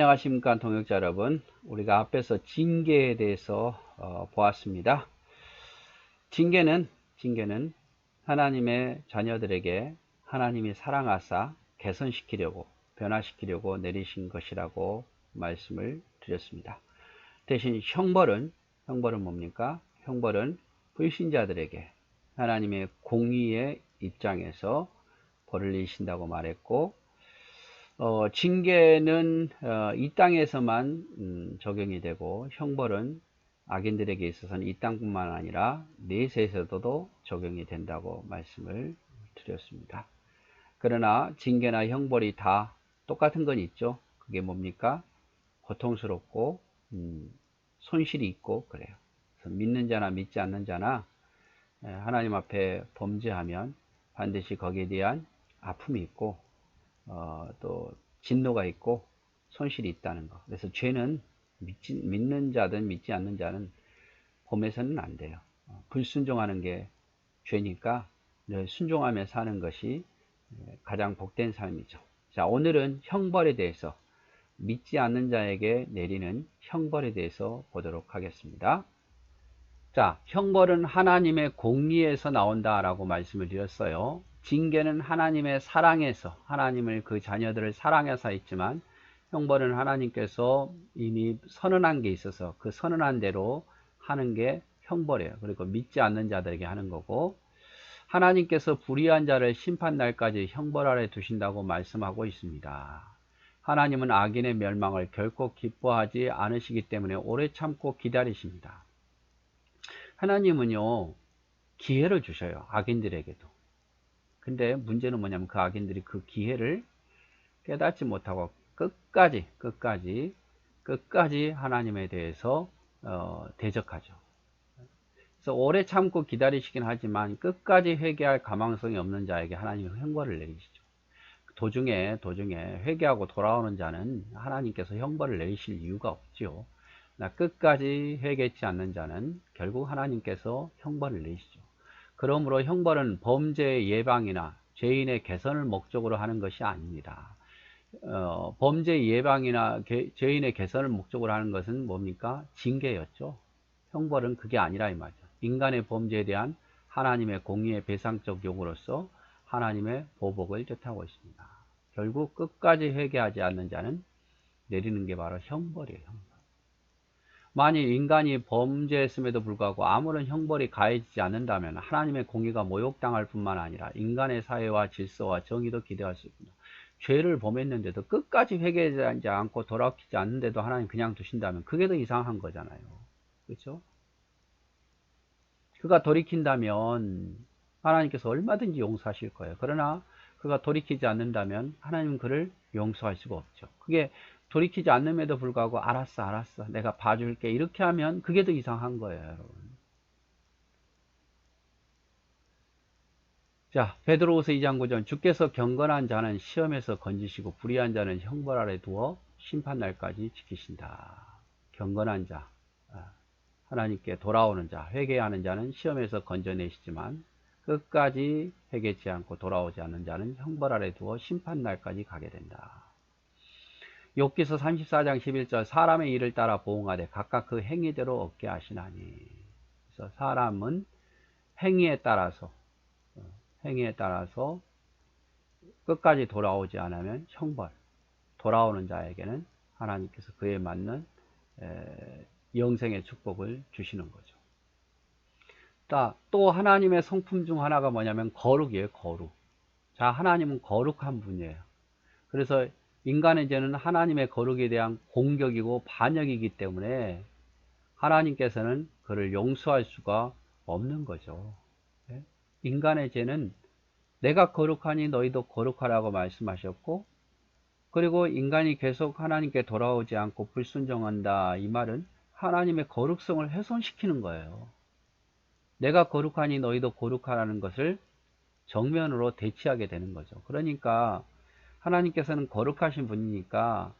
안녕하십니까 동역자 여러분. 우리가 앞에서 징계에 대해서 보았습니다. 징계는 하나님의 자녀들에게 하나님이 사랑하사 개선시키려고 변화시키려고 내리신 것이라고 말씀을 드렸습니다. 대신 형벌은 뭡니까? 형벌은 불신자들에게 하나님의 공의의 입장에서 벌을 내리신다고 말했고, 징계는 이 땅에서만 적용이 되고, 형벌은 악인들에게 있어서는 이 땅뿐만 아니라 내세에서도 적용이 된다고 말씀을 드렸습니다. 그러나 징계나 형벌이 다 똑같은 건 있죠. 그게 뭡니까? 고통스럽고 손실이 있고 그래요. 그래서 믿는 자나 믿지 않는 자나 하나님 앞에 범죄하면 반드시 거기에 대한 아픔이 있고, 또 진노가 있고 손실이 있다는 거. 그래서 죄는 믿는 자든 믿지 않는 자는 범해서는 안 돼요. 불순종하는 게 죄니까 늘 순종하며 사는 것이 가장 복된 삶이죠. 자, 오늘은 형벌에 대해서, 믿지 않는 자에게 내리는 형벌에 대해서 보도록 하겠습니다. 자, 형벌은 하나님의 공의에서 나온다라고 말씀을 드렸어요. 징계는 하나님의 사랑에서, 하나님을 그 자녀들을 사랑해서 있지만, 형벌은 하나님께서 이미 선언한 게 있어서 그 선언한 대로 하는 게 형벌이에요. 그리고 믿지 않는 자들에게 하는 거고, 하나님께서 불의한 자를 심판날까지 형벌 아래 두신다고 말씀하고 있습니다. 하나님은 악인의 멸망을 결코 기뻐하지 않으시기 때문에 오래 참고 기다리십니다. 하나님은요, 기회를 주셔요. 악인들에게도. 근데 문제는 뭐냐면 그 악인들이 그 기회를 깨닫지 못하고 끝까지 하나님에 대해서 대적하죠. 그래서 오래 참고 기다리시긴 하지만 끝까지 회개할 가망성이 없는 자에게 하나님이 형벌을 내리시죠. 도중에 회개하고 돌아오는 자는 하나님께서 형벌을 내리실 이유가 없지요. 끝까지 회개치 않는 자는 결국 하나님께서 형벌을 내리시죠. 그러므로 형벌은 범죄의 예방이나 죄인의 개선을 목적으로 하는 것이 아닙니다. 범죄 예방이나 죄인의 개선을 목적으로 하는 것은 뭡니까? 징계였죠. 형벌은 그게 아니라 이 말이죠. 인간의 범죄에 대한 하나님의 공의의 배상적 요구로서 하나님의 보복을 뜻하고 있습니다. 결국 끝까지 회개하지 않는 자는 내리는 게 바로 형벌이에요. 만일 인간이 범죄했음에도 불구하고 아무런 형벌이 가해지지 않는다면 하나님의 공의가 모욕당할 뿐만 아니라 인간의 사회와 질서와 정의도 기대할 수 있습니다. 죄를 범했는데도 끝까지 회개하지 않고 돌아오지 않는데도 하나님 그냥 두신다면 그게 더 이상한 거잖아요. 그렇죠? 그가 돌이킨다면 하나님께서 얼마든지 용서하실 거예요. 그러나 그가 돌이키지 않는다면 하나님은 그를 용서할 수가 없죠. 그게 돌이키지 않음에도 불구하고 알았어 내가 봐줄게 이렇게 하면 그게 더 이상한 거예요, 여러분. 자, 베드로후서 2장 9절, 주께서 경건한 자는 시험에서 건지시고 불의한 자는 형벌 아래 두어 심판날까지 지키신다. 경건한 자, 하나님께 돌아오는 자, 회개하는 자는 시험에서 건져내시지만 끝까지 회개치 않고 돌아오지 않는 자는 형벌 아래 두어 심판날까지 가게 된다. 욥기서 34장 11절, 사람의 일을 따라 보응하되 각각 그 행위대로 얻게 하시나니. 그래서 사람은 행위에 따라서 끝까지 돌아오지 않으면 형벌, 돌아오는 자에게는 하나님께서 그에 맞는 영생의 축복을 주시는 거죠. 또 하나님의 성품 중 하나가 뭐냐면 거룩이에요. 거룩. 자, 하나님은 거룩한 분이에요. 그래서 인간의 죄는 하나님의 거룩에 대한 공격이고 반역이기 때문에 하나님께서는 그를 용서할 수가 없는 거죠. 인간의 죄는 내가 거룩하니 너희도 거룩하라고 말씀하셨고, 그리고 인간이 계속 하나님께 돌아오지 않고 불순종한다, 이 말은 하나님의 거룩성을 훼손시키는 거예요. 내가 거룩하니 너희도 거룩하라는 것을 정면으로 대치하게 되는 거죠. 그러니까 하나님께서는 거룩하신 분이니까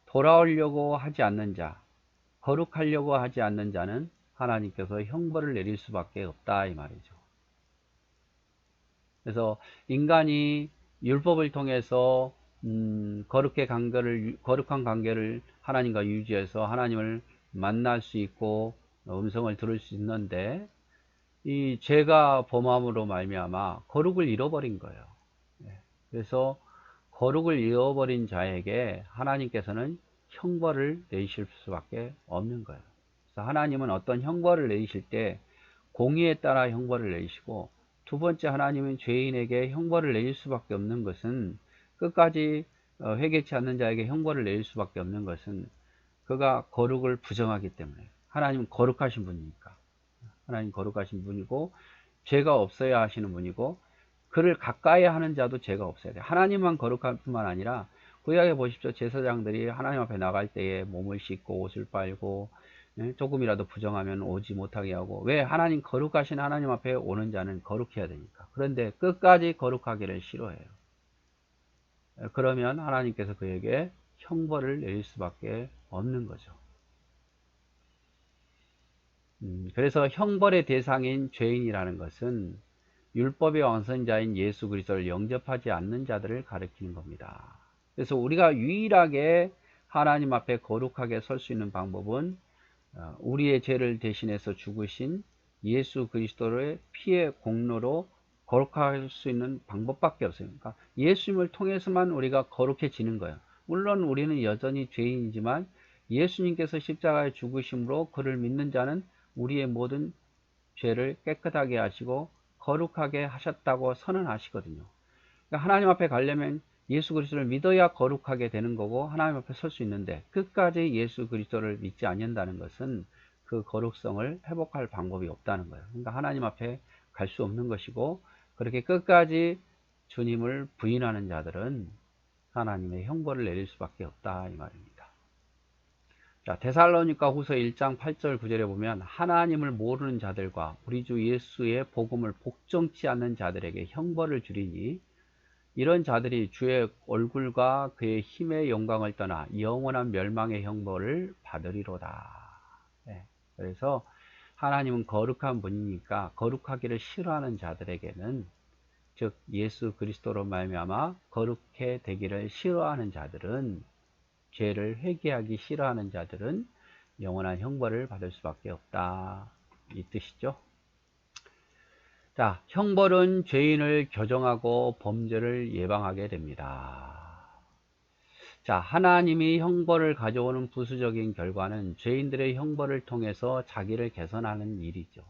돌아오려고 하지 않는 자, 거룩하려고 하지 않는 자는 하나님께서 형벌을 내릴 수밖에 없다, 이 말이죠. 그래서 인간이 율법을 통해서 거룩한 관계를 하나님과 유지해서 하나님을 만날 수 있고 음성을 들을 수 있는데, 이 죄가 범함으로 말미암아 거룩을 잃어버린 거예요. 그래서 거룩을 잃어버린 자에게 하나님께서는 형벌을 내리실 수밖에 없는 거예요. 그래서 하나님은 어떤 형벌을 내리실 때 공의에 따라 형벌을 내리시고, 두 번째, 하나님은 죄인에게 형벌을 내릴 수밖에 없는 것은, 끝까지 회개치 않는 자에게 형벌을 내릴 수밖에 없는 것은 그가 거룩을 부정하기 때문에. 하나님은 거룩하신 분이니까. 하나님 거룩하신 분이고 죄가 없어야 하시는 분이고, 그를 가까이 하는 자도 죄가 없어야 돼요. 하나님만 거룩할 뿐만 아니라, 구약에 보십시오. 제사장들이 하나님 앞에 나갈 때에 몸을 씻고 옷을 빨고, 조금이라도 부정하면 오지 못하게 하고. 왜? 하나님, 거룩하신 하나님 앞에 오는 자는 거룩해야 되니까. 그런데 끝까지 거룩하기를 싫어해요. 그러면 하나님께서 그에게 형벌을 내릴 수밖에 없는 거죠. 그래서 형벌의 대상인 죄인이라는 것은 율법의 왕선자인 예수 그리스도를 영접하지 않는 자들을 가리키는 겁니다. 그래서 우리가 유일하게 하나님 앞에 거룩하게 설 수 있는 방법은 우리의 죄를 대신해서 죽으신 예수 그리스도의 피의 공로로 거룩할 수 있는 방법밖에 없어요. 그러니까 예수님을 통해서만 우리가 거룩해지는 거예요. 물론 우리는 여전히 죄인이지만 예수님께서 십자가에 죽으심으로 그를 믿는 자는 우리의 모든 죄를 깨끗하게 하시고 거룩하게 하셨다고 선언하시거든요. 그러니까 하나님 앞에 가려면 예수 그리스도를 믿어야 거룩하게 되는 거고 하나님 앞에 설 수 있는데, 끝까지 예수 그리스도를 믿지 않는다는 것은 그 거룩성을 회복할 방법이 없다는 거예요. 그러니까 하나님 앞에 갈 수 없는 것이고, 그렇게 끝까지 주님을 부인하는 자들은 하나님의 형벌을 내릴 수밖에 없다, 이 말입니다. 자, 데살로니가 후서 1장 8절 9절에 보면, 하나님을 모르는 자들과 우리 주 예수의 복음을 복종치 않는 자들에게 형벌을 주리니, 이런 자들이 주의 얼굴과 그의 힘의 영광을 떠나 영원한 멸망의 형벌을 받으리로다. 네. 그래서 하나님은 거룩한 분이니까 거룩하기를 싫어하는 자들에게는, 즉 예수 그리스도로 말미암아 거룩해 되기를 싫어하는 자들은, 죄를 회개하기 싫어하는 자들은 영원한 형벌을 받을 수밖에 없다, 이 뜻이죠. 자, 형벌은 죄인을 교정하고 범죄를 예방하게 됩니다. 자, 하나님이 형벌을 가져오는 부수적인 결과는 죄인들의 형벌을 통해서 자기를 개선하는 일이죠.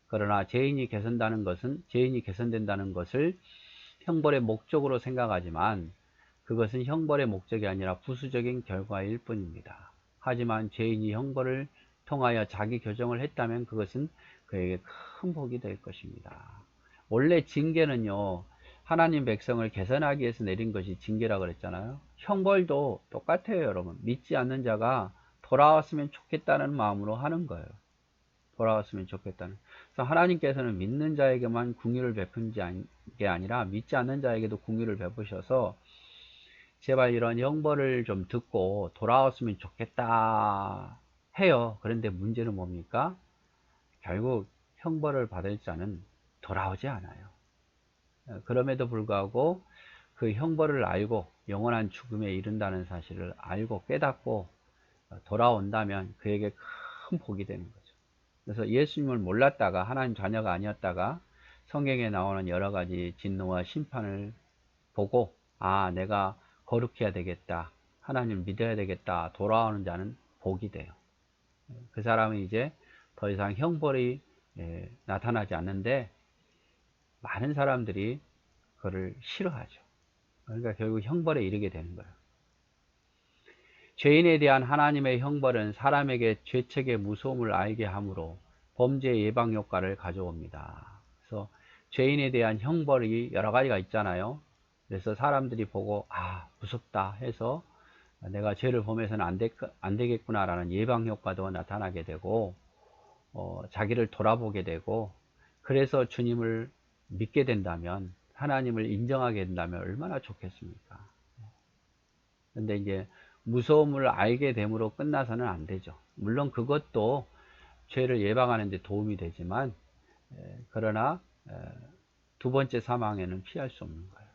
그러나 죄인이 개선된다는 것을 형벌의 목적으로 생각하지만, 그것은 형벌의 목적이 아니라 부수적인 결과일 뿐입니다. 하지만 죄인이 형벌을 통하여 자기 교정을 했다면 그것은 그에게 큰 복이 될 것입니다. 원래 징계는요, 하나님 백성을 개선하기 위해서 내린 것이 징계라고 그랬잖아요. 형벌도 똑같아요, 여러분. 믿지 않는 자가 돌아왔으면 좋겠다는 마음으로 하는 거예요. 돌아왔으면 좋겠다는. 그래서 하나님께서는 믿는 자에게만 긍휼을 베푼 게 아니라 믿지 않는 자에게도 긍휼을 베푸셔서, 제발 이런 형벌을 좀 듣고 돌아왔으면 좋겠다 해요. 그런데 문제는 뭡니까? 결국 형벌을 받을 자는 돌아오지 않아요. 그럼에도 불구하고 그 형벌을 알고 영원한 죽음에 이른다는 사실을 알고 깨닫고 돌아온다면 그에게 큰 복이 되는 거죠. 그래서 예수님을 몰랐다가, 하나님 자녀가 아니었다가 성경에 나오는 여러 가지 진노와 심판을 보고, 아, 내가 거룩해야 되겠다, 하나님을 믿어야 되겠다, 돌아오는 자는 복이 돼요. 그 사람은 이제 더 이상 형벌이 나타나지 않는데, 많은 사람들이 그를 싫어하죠. 그러니까 결국 형벌에 이르게 되는 거예요. 죄인에 대한 하나님의 형벌은 사람에게 죄책의 무서움을 알게 하므로 범죄 예방 효과를 가져옵니다. 그래서 죄인에 대한 형벌이 여러 가지가 있잖아요. 그래서 사람들이 보고, 아, 무섭다 해서 내가 죄를 범해서는 안 되겠구나 라는 예방 효과도 나타나게 되고, 자기를 돌아보게 되고, 그래서 주님을 믿게 된다면, 하나님을 인정하게 된다면 얼마나 좋겠습니까? 근데 이제 무서움을 알게 됨으로 끝나서는 안 되죠. 물론 그것도 죄를 예방하는 데 도움이 되지만, 그러나 두 번째 사망에는 피할 수 없는 거예요.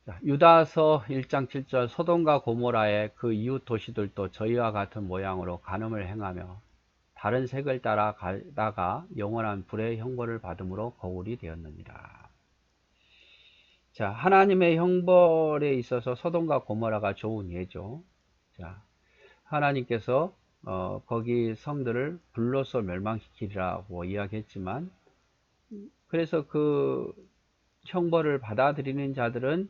자, 유다서 1장 7절 소돔과 고모라의 그 이웃 도시들도 저희와 같은 모양으로 간음을 행하며 다른 색을 따라 가다가 영원한 불의 형벌을 받음으로 거울이 되었느니라. 자, 하나님의 형벌에 있어서 소돔과 고모라가 좋은 예죠. 자, 하나님께서 거기 성들을 불로서 멸망시키리라고 이야기했지만, 그래서 그 형벌을 받아들이는 자들은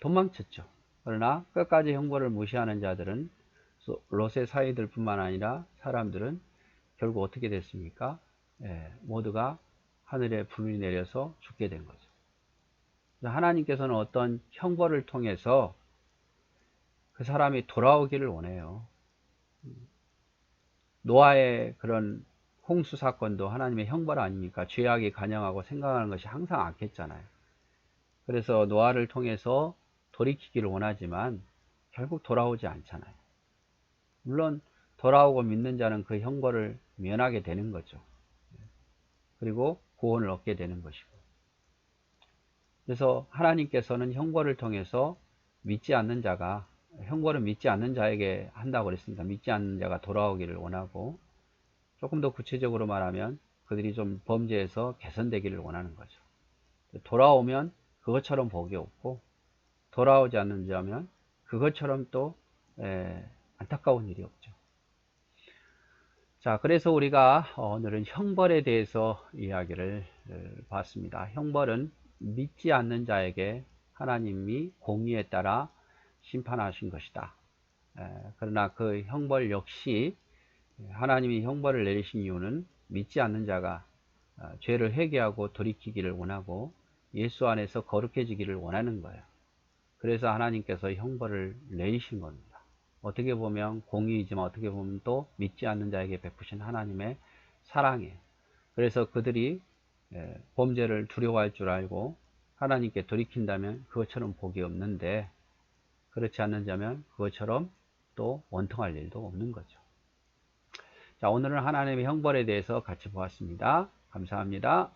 도망쳤죠. 그러나 끝까지 형벌을 무시하는 자들은, 롯의 사이들 뿐만 아니라 사람들은 결국 어떻게 됐습니까? 모두가 하늘에 불이 내려서 죽게 된 거죠. 하나님께서는 어떤 형벌을 통해서 그 사람이 돌아오기를 원해요. 노아의 그런 홍수 사건도 하나님의 형벌 아닙니까? 죄악이 관영하고 생각하는 것이 항상 악했잖아요. 그래서 노아를 통해서 돌이키기를 원하지만 결국 돌아오지 않잖아요. 물론 돌아오고 믿는 자는 그 형벌을 면하게 되는 거죠. 그리고 구원을 얻게 되는 것이고. 그래서 하나님께서는 형벌을 통해서 믿지 않는 자가, 형벌은 믿지 않는 자에게 한다고 그랬습니다. 믿지 않는 자가 돌아오기를 원하고, 조금 더 구체적으로 말하면 그들이 좀 범죄에서 개선되기를 원하는 거죠. 돌아오면 그것처럼 복이 없고, 돌아오지 않는 자면 그것처럼 또 안타까운 일이 없죠. 자, 그래서 우리가 오늘은 형벌에 대해서 이야기를 봤습니다. 형벌은 믿지 않는 자에게 하나님이 공의에 따라 심판하신 것이다. 그러나 그 형벌 역시 하나님이 형벌을 내리신 이유는 믿지 않는 자가 죄를 회개하고 돌이키기를 원하고 예수 안에서 거룩해지기를 원하는 거예요. 그래서 하나님께서 형벌을 내리신 겁니다. 어떻게 보면 공의이지만 어떻게 보면 또 믿지 않는 자에게 베푸신 하나님의 사랑이에요. 그래서 그들이 범죄를 두려워할 줄 알고 하나님께 돌이킨다면 그것처럼 복이 없는데, 그렇지 않는 자면 그것처럼 또 원통할 일도 없는 거죠. 자, 오늘은 하나님의 형벌에 대해서 같이 보았습니다. 감사합니다.